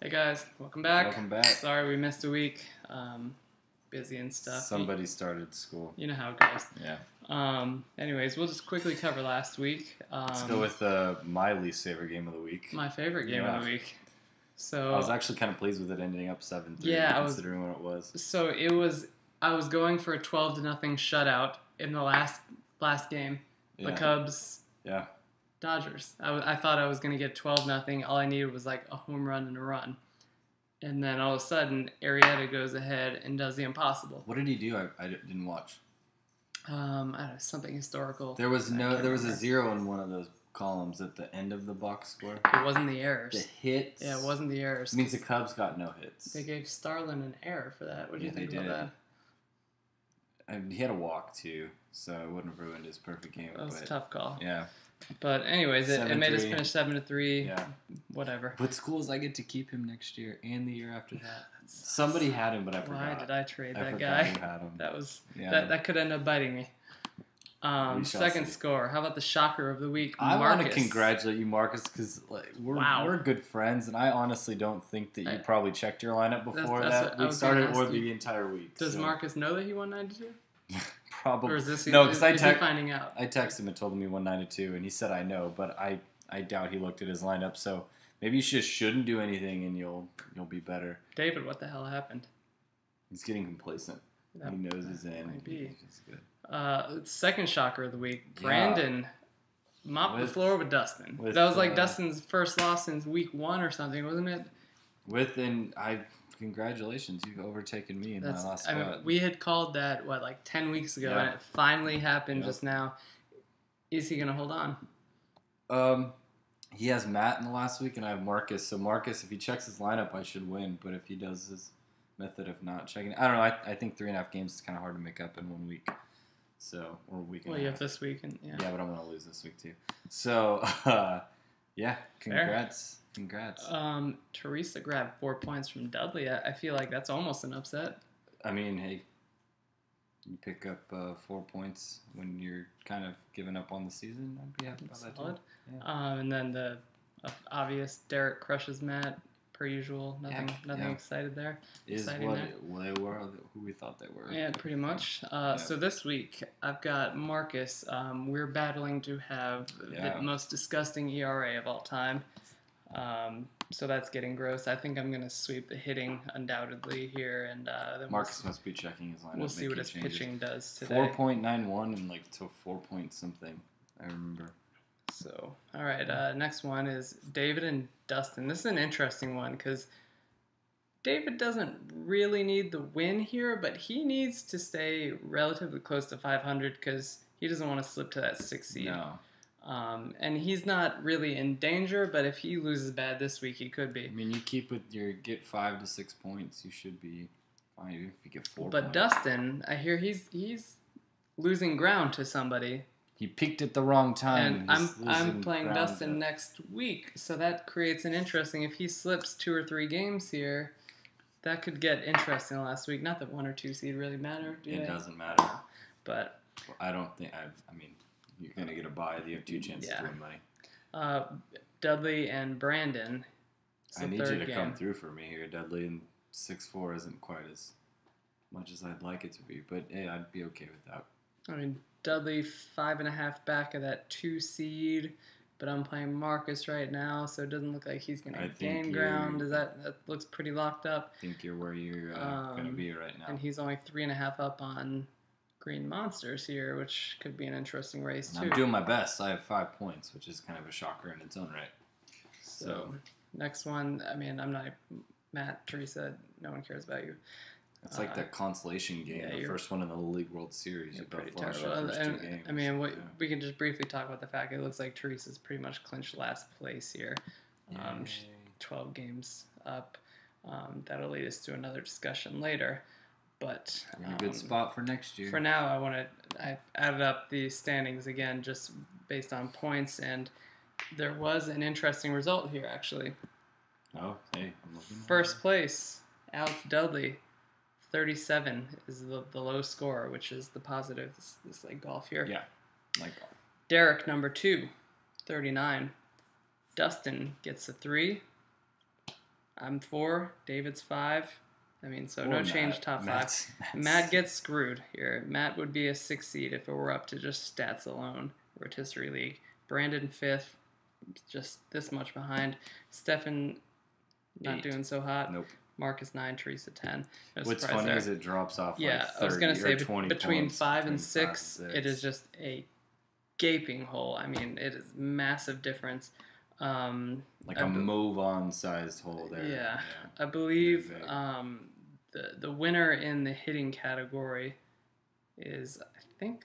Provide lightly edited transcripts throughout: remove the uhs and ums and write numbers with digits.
Hey guys, welcome back. Welcome back. Sorry we missed a week. Busy and stuff. Somebody started school. You know how it goes. Yeah. Anyways, we'll just quickly cover last week. Let's go with my least favorite game of the week. My favorite game of the week. So I was actually kind of pleased with it ending up 7-3. Yeah, considering what it was. So it was. I was going for a 12-0 shutout in the last game. Yeah. The Cubs. Yeah. Dodgers. I thought I was going to get 12-0. All I needed was like a home run and a run. And then all of a sudden, Arrieta goes ahead and does the impossible. What did he do? I didn't watch. I don't know, something historical. There was a 0 in one of those columns at the end of the box score. It wasn't the errors. The hits. Yeah, it wasn't the errors. It means the Cubs got no hits. They gave Starlin an error for that. What do you think about that? He had a walk too, so it wouldn't have ruined his perfect game. That was a tough call. Yeah. But anyways, it made us finish 7-3. Yeah. Whatever. What's cool is I get to keep him next year and the year after that. Somebody had him, but I forgot. Why did I trade that forgot guy? who had him. That was Yeah. that could end up biting me. Second score. How about the shocker of the week? I want to Marcus. congratulate you, Marcus, because we're good friends, and I honestly don't think that you probably checked your lineup before that we started or the entire week. Does Marcus know that he won 92? Probably. Or is this no, because is he finding out? I texted him and told him he won 92, and he said I know, but I doubt he looked at his lineup. So maybe you just shouldn't do anything, and you'll be better. David, what the hell happened? He's getting complacent. He knows he's in. Might be. He's good. Second shocker of the week. Brandon mopped the floor with Dustin. With, that was like Dustin's first loss since week 1 or something, wasn't it? Congratulations, you've overtaken me in my last spot. I mean, we had called that, 10 weeks ago, and it finally happened just now. Is he going to hold on? He has Matt in the last week, and I have Marcus. So Marcus, if he checks his lineup, I should win. But if he does his method of not checking, I don't know. I think 3.5 games is kind of hard to make up in 1 week. So, or a week and a half. You have this week. Yeah, but I'm going to lose this week too. So, yeah, congrats. Fair. Congrats. Teresa grabbed 4 points from Dudley. I feel like that's almost an upset. I mean, hey, you pick up 4 points when you're kind of giving up on the season. I'd be happy about that too. Yeah. And then the obvious Derek crushes Matt, per usual. Nothing excited there. Is what they were, who we thought they were. Yeah, pretty much. So this week, I've got Marcus. We're battling to have the most disgusting ERA of all time. So that's getting gross. I think I'm going to sweep the hitting undoubtedly here, and then Marcus must be checking his lineup. We'll see what his pitching does today. 4.91 and to 4 point something. I remember. So, all right. Next one is David and Dustin. This is an interesting one because David doesn't really need the win here, but he needs to stay relatively close to 500 because he doesn't want to slip to that 6th seed. No. And he's not really in danger, but if he loses bad this week, he could be. I mean, you keep with your get 5 to 6 points, you should be fine if you get 4 But points. Dustin, I hear he's losing ground to somebody. He peaked at the wrong time. And I'm playing Dustin next week, so that creates an interesting. If he slips 2 or 3 games here, that could get interesting last week. Not that 1 or 2 seed really matter. It doesn't matter. But I don't think. I mean. You're going to get a bye. You have 2 chances to win money. Dudley and Brandon. I need you to come through for me here. Dudley and 6'4" isn't quite as much as I'd like it to be, but hey, I'd be okay with that. I mean, Dudley 5.5 back of that 2 seed, but I'm playing Marcus right now, so it doesn't look like he's going to gain ground. That looks pretty locked up. I think you're where you're going to be right now. And he's only 3.5 up on Green Monsters here, which could be an interesting race, too. I'm doing my best. I have 5 points, which is kind of a shocker in its own right. So next one, I mean, I'm not... Matt, Teresa, no one cares about you. It's like that consolation game, the first one in the League World Series. You're pretty terrible. I mean, we can just briefly talk about the fact it looks like Teresa's pretty much clinched last place here. 12 games up. That'll lead us to another discussion later. But you're in a good spot for next year. For now, I added up the standings again just based on points, and there was an interesting result here, actually. Oh, hey, I'm looking. First place, Alex Dudley, 37 is the low score, which is the positive. This like golf here. Yeah, like golf. Derek, number 2, 39. Dustin gets a 3. I'm 4. David's 5. I mean, so Poor no Matt. change top 5. Matt's- Matt gets screwed here. Matt would be a 6 seed if it were up to just stats alone. Rotisserie League. Brandon 5th, just this much behind. Stefan not 8. doing so hot. Nope. Marcus 9, Teresa 10. No What's surprise funny there. is it drops off Yeah, like 30 I was going to say or 20 between points 5 and between 5 6, and it is just a gaping hole. I mean, it is massive difference. Like a move-on sized hole there. Yeah. I believe Very big. the winner in the hitting category is, I think,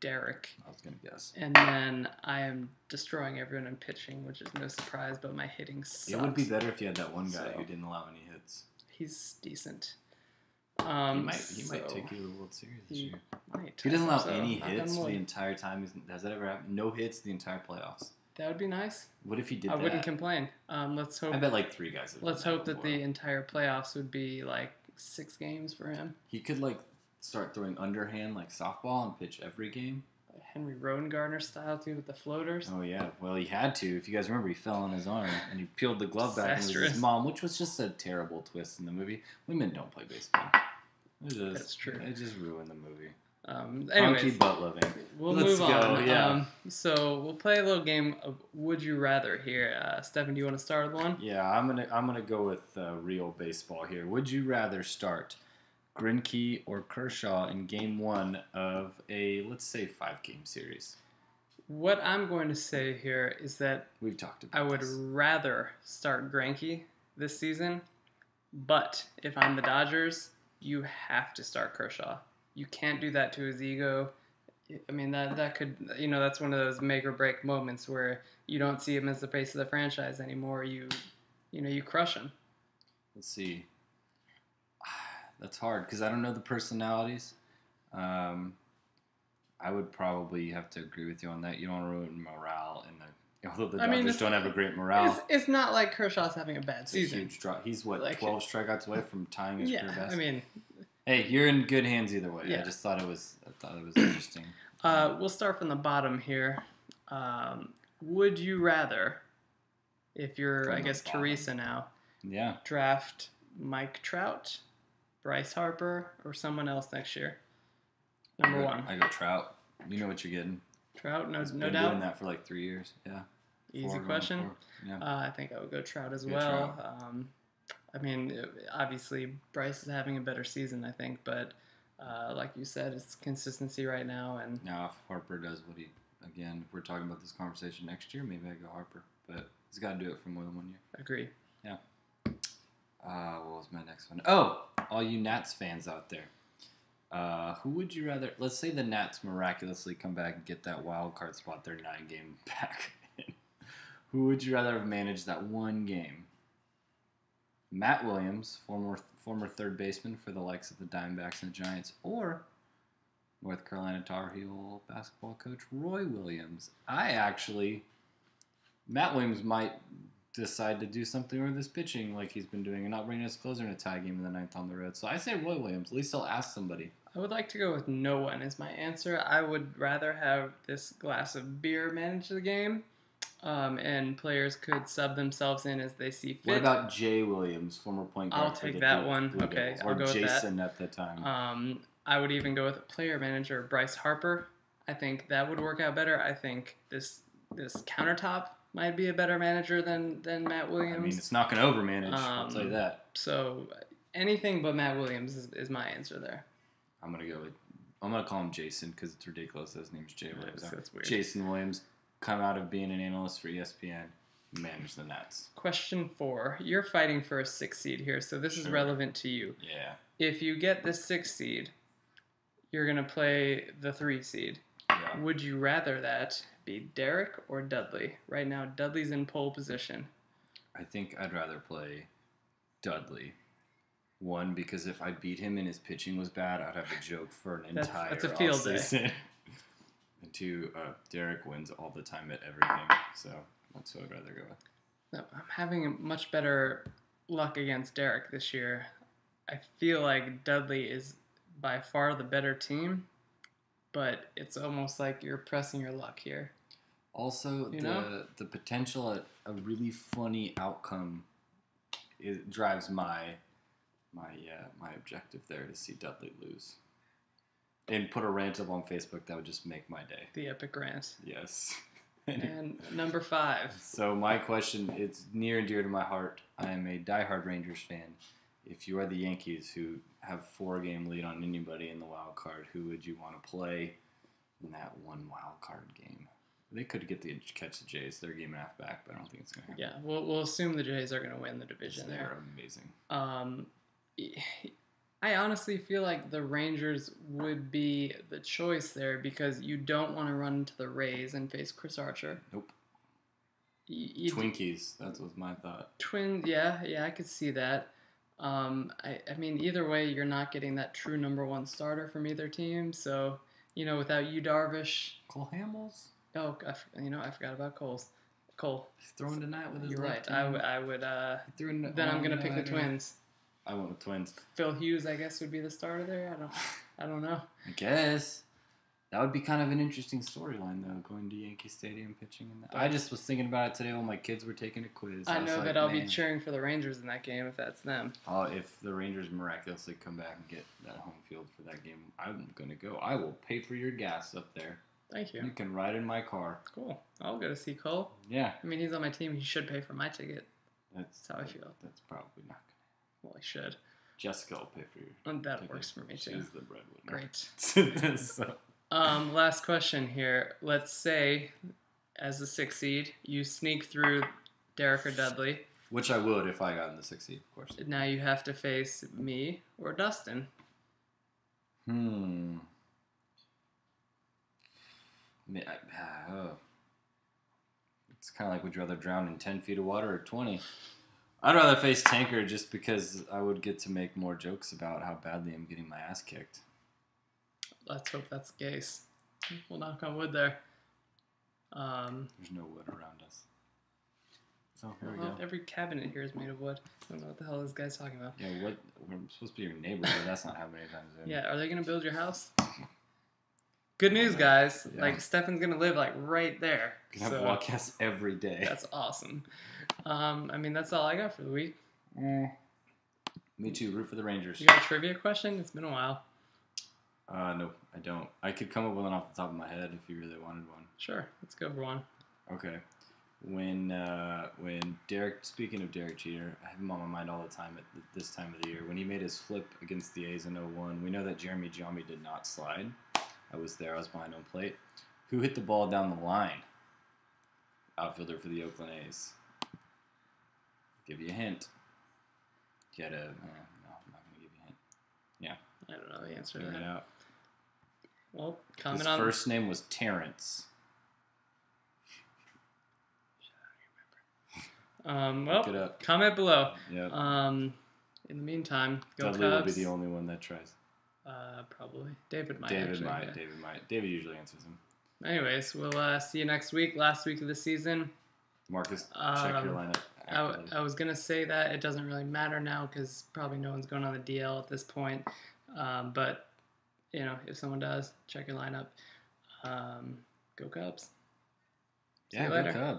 Derek. I was going to guess. And then I am destroying everyone in pitching, which is no surprise, but my hitting sucks. It would be better if you had that one guy So- who didn't allow any hits. He's decent. He might take you to the World Series this year. He doesn't allow any hits the entire time. Has that ever happened? No hits the entire playoffs. That would be nice. What if he did I that? wouldn't complain. Let's hope. I bet like 3 guys. Let's hope that the entire playoffs would be like 6 games for him. He could like start throwing underhand like softball and pitch every game. Henry Rodengartner style too with the floaters. Oh yeah, well he had to. If you guys remember, he fell on his arm and he peeled the glove back and it was Disastrous. his mom, which was just a terrible twist in the movie. Women don't play baseball. That's true. It just ruined the movie. Funky Anyways, butt loving. we'll Let's move on. go, yeah. So we'll play a little game of Would You Rather here. Stephen, do you want to start with one? Yeah, I'm gonna go with real baseball here. Would you rather start Greinke or Kershaw in Game 1 of a, let's say, 5-game series? What I'm going to say here is that We've talked about I would this. rather start Greinke this season, but if I'm the Dodgers, you have to start Kershaw. You can't do that to his ego. I mean, that could, that's one of those make or break moments where you don't see him as the face of the franchise anymore. You crush him. Let's see. That's hard because I don't know the personalities. I would probably have to agree with you on that. You don't want to ruin morale in the. Although the Dodgers don't have a great morale. It's not like Kershaw's having a bad It's season. a huge drop. He's 12 strikeouts away from tying his career best. I mean, hey, you're in good hands either way. Yeah. I just thought it was interesting. we'll start from the bottom here. Would you rather, if you're, From I the guess, bottom. Teresa now, Yeah. draft Mike Trout, Bryce Harper, or someone else next year? Number one. I go Trout. You know what you're getting. Trout, no He's been doubt. doing that for like 3 years. Yeah. Easy 4 going question. 4. Yeah. I think I would go Trout as Go well. I mean, obviously, Bryce is having a better season, I think, but like you said, it's consistency right now. And Now, if Harper does what again, if we're talking about this conversation next year, maybe I go Harper. But he's got to do it for more than 1 year. agree. What was my next one? Oh, all you Nats fans out there. Who would you rather? Let's say the Nats miraculously come back and get that wild card spot, their 9-game back. Who would you rather have managed that one game? Matt Williams, former third baseman for the likes of the Diamondbacks and the Giants, or North Carolina Tar Heel basketball coach Roy Williams? Matt Williams might decide to do something with his pitching like he's been doing and not bring his closer in a tie game in the 9th on the road. So I say Roy Williams. At least I'll ask somebody. I would like to go with no one as my answer. I would rather have this glass of beer manage the game, and players could sub themselves in as they see fit. What about Jay Williams, former point guard? I'll for take the that Blue one. Devils, Okay, I'll or go with that. Jason at the time. I would even go with a player manager, Bryce Harper. I think that would work out better. I think this countertop might be a better manager than Matt Williams. I mean, it's not going to overmanage. I'll tell you that. So anything but Matt Williams is my answer there. I'm gonna call him Jason because it's ridiculous that his name's Jay Williams. That's weird. Jason Williams, come out of being an analyst for ESPN, manage the Nats. Question 4. You're fighting for a 6 seed here, so this is Sure. relevant to you. Yeah. If you get the 6 seed, you're going to play the 3 seed. Yeah. Would you rather that be Derek or Dudley? Right now, Dudley's in pole position. I think I'd rather play Dudley. One, because if I beat him and his pitching was bad, I'd have a joke for an entire that's a field day. offseason. And 2, Derek wins all the time at everything, so that's what I'd rather go with. No, I'm having much better luck against Derek this year. I feel like Dudley is by far the better team, but it's almost like you're pressing your luck here. Also, the potential at a really funny outcome it drives my objective there to see Dudley lose. And put a rant up on Facebook that would just make my day. The epic rant. Yes. And number 5. So my question, it's near and dear to my heart. I am a diehard Rangers fan. If you are the Yankees who have 4-game lead on anybody in the wild card, who would you want to play in that one wild card game? They could catch the Jays. They're a game and a half back, but I don't think it's going to happen. Yeah, we'll assume the Jays are going to win the division there. They're amazing. I honestly feel like the Rangers would be the choice there because you don't want to run into the Rays and face Chris Archer. Nope. Twinkies. That was my thought. Yeah, I could see that. I mean, either way, you're not getting that true number 1 starter from either team. So, without you, Darvish. Cole Hamels? Oh, I forgot about Cole. He's throwing tonight with his You're left right. hand. I would. Then I'm gonna pick the Twins. I went with Twins. Phil Hughes, I guess, would be the starter there. I don't know. I guess that would be kind of an interesting storyline, though, going to Yankee Stadium pitching. I just was thinking about it today while my kids were taking a quiz. I know that I'll be cheering for the Rangers in that game if that's them. If the Rangers miraculously come back and get that home field for that game, I'm gonna go. I will pay for your gas up there. Thank you. You can ride in my car. Cool. I'll go to see Cole. Yeah. I mean, he's on my team. He should pay for my ticket. That's how I feel. That's probably not gonna. Well, he should. Jessica will pay for your. And that ticket. works for me too. She's the breadwinner. Great. So. Last question here. Let's say, as the 6th seed, you sneak through Derek or Dudley. Which I would if I got in the 6th seed, of course. Now you have to face me or Dustin. It's kind of like, would you rather drown in 10 feet of water or 20? I'd rather face Tanker just because I would get to make more jokes about how badly I'm getting my ass kicked. Let's hope that's the case. We'll knock on wood there. There's no wood around us. So here we go. Every cabinet here is made of wood. I don't know what the hell this guy's talking about. Yeah, we're supposed to be your neighbor, but that's not happening anytime soon. Yeah, are they going to build your house? Good news, guys. Yeah. Like, Stefan's going to live, like, right there. You can have podcasts every day. That's awesome. I mean, that's all I got for the week. Me too. Root for the Rangers. You got a trivia question? It's been a while. No, I don't. I could come up with one off the top of my head if you really wanted one. Sure. Let's go for one. Okay. When Derek, speaking of Derek Jeter, I have him on my mind all the time at this time of the year. When he made his flip against the A's in 2001, we know that Jeremy Giambi did not slide. I was there. I was behind home plate. Who hit the ball down the line? Outfielder for the Oakland A's. Give you a hint. No, I'm not going to give you a hint. Yeah. I don't know the answer to Figure it that. out. Well, comment His on... first name was Terrence. Look it up. Comment below. Yep. In the meantime, go Dudley Cubs. will be the only one that tries. Probably. David might. David actually, might. David usually answers him. Anyways, we'll see you next week. Last week of the season. Marcus, check your lineup. I was going to say that it doesn't really matter now because probably no one's going on the DL at this point. But, if someone does, check your lineup. Go Cubs. See you later. Go Cubs.